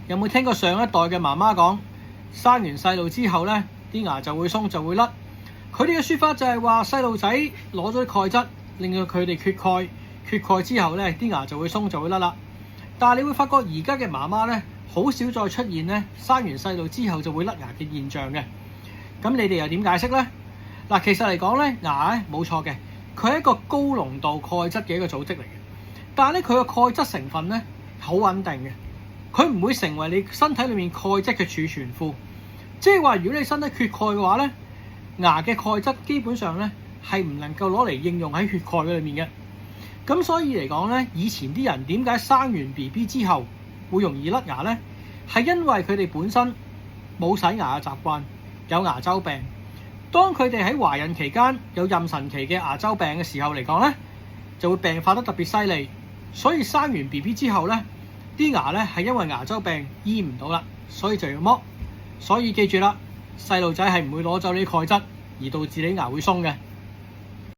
有冇聽過上一代嘅媽媽講，生完細路之後呢啲牙就會鬆就會甩？佢哋嘅説法就係話細路仔攞咗鈣質，令到佢哋缺鈣，缺鈣之後呢啲牙就會鬆就會甩啦。但係你會發覺而家嘅媽媽呢，好少再出現呢生完細路之後就會甩牙嘅現象嘅。咁你哋又點解釋呢？嗱，其實嚟講呢，牙咧冇錯嘅，佢係一個高濃度鈣質嘅一個組織嚟嘅。但係咧，佢嘅鈣質成分咧好穩定嘅，佢唔會成為你身體裏面鈣質嘅儲存庫。即係話，如果你身體缺鈣嘅話咧，牙嘅鈣質基本上咧係唔能夠攞嚟應用喺血鈣裏面嘅。咁所以嚟講咧，以前啲人點解生完 BB 之後會容易甩牙咧？係因為佢哋本身冇洗牙嘅習慣，有牙周病。當佢哋喺懷孕期間有妊娠期嘅牙周病嘅時候嚟講咧，就會病發得特別犀利。所以生完 BB 之後咧，啲牙咧係因為牙周病醫唔到啦，所以就要剝。所以記住啦，細路仔係唔會攞走你鈣質而導致你牙會鬆嘅。